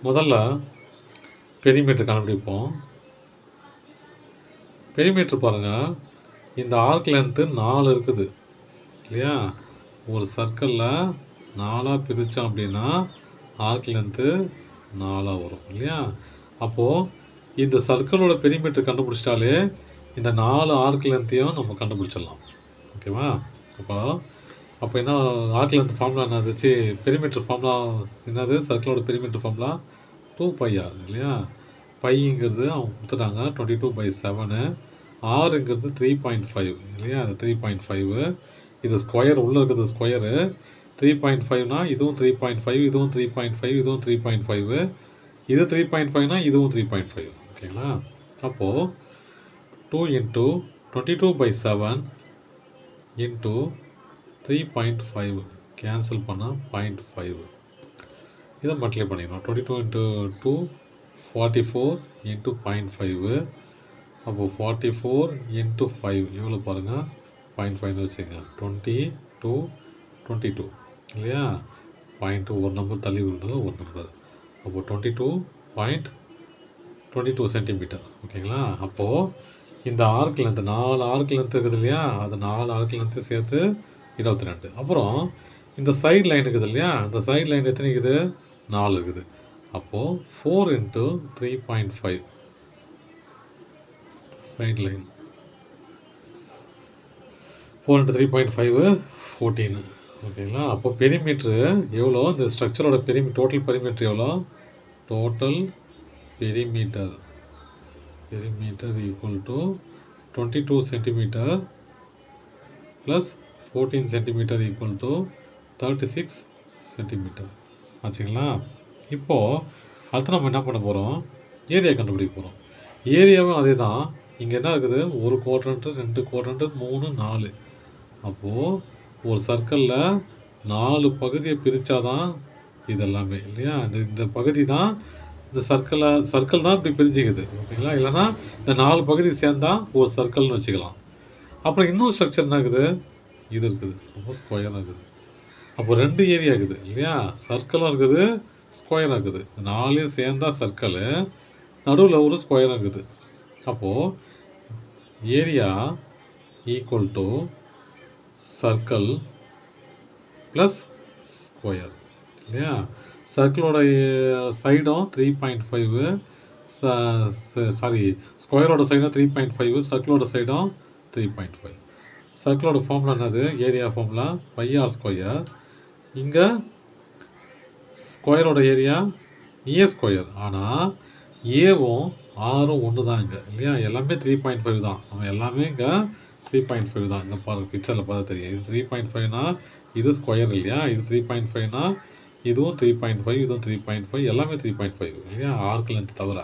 முதல்ல பெரிமீட்டர் கண்டுபிடிப்போம். பெரிமீட்டர் பாருங்கள், இந்த ஆர்க் லென்த்து 4 இருக்குது இல்லையா? ஒரு சர்க்கிளில் 4ஆக பிரித்தோம் அப்படின்னா ஆர்க் லென்த்து 4ஆக வரும் இல்லையா? அப்போது இந்த சர்க்கிளோட பெரிமீட்டர் கண்டுபிடிச்சிட்டாலே இந்த 4 ஆர்க் லென்த்தையும் நம்ம கண்டுபிடிச்சிடலாம். ஓகேவா? அப்போ என்ன ஆர்க் லென்த் ஃபார்முலா என்னது? பெரிமீட்டர் ஃபார்முலா என்னது? சர்க்கிளோட பெரிமீட்டர் ஃபார்முலா 2πr இல்லையா? பைங்கிறது அவங்க கொடுத்துட்டாங்க 22/7. ஆறுங்கிறது 3.5 இல்லையா? அது 3.5. இது ஸ்கொயர், உள்ளே இருக்கிறது ஸ்கொயரு. 3.5னா இதுவும் 3.5, இதுவும் 3.5, இதுவும் 3.5, இது 3.5னா இதுவும் 3.5. ஓகேங்களா? அப்போது 2 × 22/7 × 3.5 கேன்சல் பண்ணால் 0.5. இதை மல்டிப்ளை பண்ணிக்கணும். 22 × 2 44 × 0.5. அப்போது 44 × 5 எவ்வளோ பாருங்கள்? 0.5 வச்சுங்க. 22 22 இல்லையா? 0.2 ஒரு நம்பர் தள்ளி விழுந்தது ஒரு நம்பர். அப்போது 22.22 சென்டிமீட்டர். ஓகேங்களா? அப்போது இந்த ஆர்க் லென்த்து 4 ஆர்க் லென்த் இருக்குது இல்லையா? அது 4 ஆர்க் லென்த்து சேர்த்து 22. அப்புறம் இந்த சைடு லைன் இருக்குது இல்லையா? இந்த சைடு லைன் எத்தனை இருக்குது? 4 இருக்குது. அப்போது 4 × 3.5 சைடு லைன். 4 × 3.5 14. ஓகேங்களா? அப்போ பெரிமீட்ரு எவ்வளோ? இந்த ஸ்ட்ரக்சரோட டோட்டல் பெரிமீட்டர் எவ்வளோ? Total perimeter equal to 22 centimeter plus 14 centimetre equal to 36 centimetre. ஆச்சுங்களா? இப்போது அடுத்து நம்ம என்ன பண்ண போகிறோம்? ஏரியா கண்டுபிடிக்க போகிறோம். ஏரியாவும் அதே தான். இங்கே என்ன இருக்குது? ஒரு குவாட்ரண்ட்டு, 2 குவாட்ரண்ட்டு, 3, 4. அப்போது ஒரு சர்க்கிளில் 4 பகுதியை பிரித்தா தான் இதெல்லாமே இல்லையா? இந்த பகுதி தான் இந்த சர்க்கிள் தான் இப்படி பிரிஞ்சுக்குது. ஓகேங்களா? இல்லைனா இந்த 4 பகுதி சேர்ந்தால் ஒரு சர்க்கிள்னு வச்சுக்கலாம். அப்புறம் இன்னொரு ஸ்ட்ரக்சர் என்ன இருக்குது? இது இருக்குது. அப்போது ஸ்கொயராக இருக்குது. அப்போ 2 ஏரியா இருக்குது இல்லையா? சர்க்கிளும் இருக்குது, ஸ்கொயராக இருக்குது. 4 சேர்ந்தா சர்க்கிளு, நடுவில் ஒரு ஸ்கொயராக இருக்குது. அப்போது area equal to circle plus square இல்லையா? சர்க்கிளோட சைடும் 3.5, ஸ்கொயரோட சைடும் 3.5, சர்க்கிளோட சைடும் 3.5. சர்க்கிளோட ஃபார்முலா என்னது? Area formula πr². இங்கே ஸ்கொயரோட ஏரியா a². ஆனால் ஏவும் ஆரும் ஒன்று தான் இங்கே இல்லையா? எல்லாமே 3.5 தான். நம்ம எல்லாமே இங்கே 3.5 தான். இங்கே பாருங்கள், பிக்சரில் பார்த்தா தெரியும். இது 3.5னா இது ஸ்கொயர் இல்லையா? இது 3.5னா இதுவும் 3.5, இதுவும் 3.5, எல்லாமே 3.5 இல்லையா? ஆர்க் லென்த் தவிர.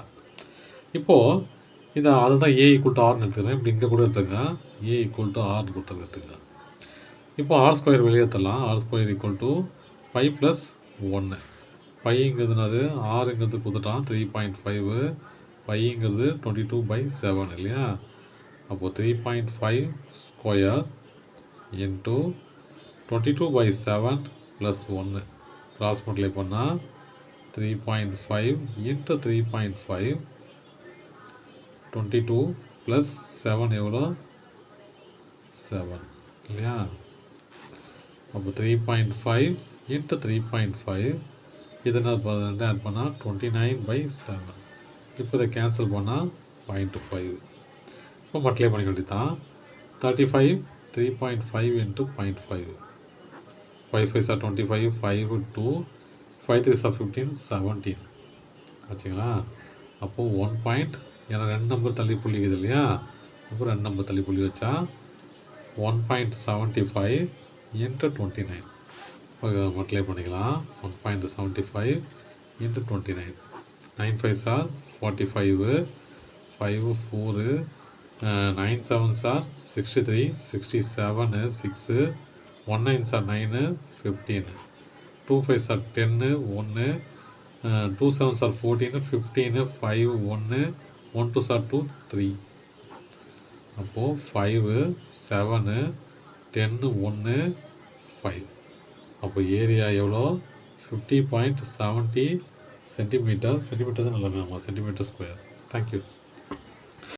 இப்போது இதை அதுதான் a = rன்னு எடுத்துக்கிறேன். இப்படி இங்கே கூட எடுத்துங்க. a = rன்னு கொடுத்து எடுத்துங்க. இப்போ r² வெளியேற்றலாம். r² = π + 1. பைங்கிறதுனாது ஆறுங்கிறது கொடுத்துட்டான் 3.5, பைங்கிறது 22/7 இல்லையா? அப்போது 3.5 ஸ்கொயர் இன்ட்டு 22/7 + 1 கிராஸ் மல்டிப்ளை பண்ணால் 3.5 × 3.5 22 + 7 எவ்வளோ? 7 இல்லையா? அப்போ 3.5 × 3.5 இதனால் 2 ஆட் பண்ணால் 29/7. இப்போ இதை கேன்சல் பண்ணால் 0.5. இப்போ மல்டிப்ளை பண்ணிக்க வேண்டியதான். 35 3.5 × 0.5. 5 5s are 25, 5 2, 5 3s are 15, 17. ஆச்சுங்களா? அப்போது 1. ஏன்னா 2 நம்பர் தள்ளி புள்ளிக்குது இல்லையா? அப்போ 2 நம்பர் தள்ளி புள்ளி வச்சா 1.75 × 29. மல்டிப்ளை பண்ணிக்கலாம். 1.75 × 29. 9 5s are 45, 5 4, 9 7s are 63, 67 6, 1 9s are 9, 15, 2 5s are 10, 1, 2 7s are 14, 15, 5 1, 1 2s are 2, 3. அப்போது 5 7 10 1 5. அப்போ ஏரியா எவ்வளோ? 50.75 சென்டிமீட்டர் தான் எல்லாமே. ஆமாம், சென்டிமீட்டர் ஸ்கொயர். தேங்க்யூ.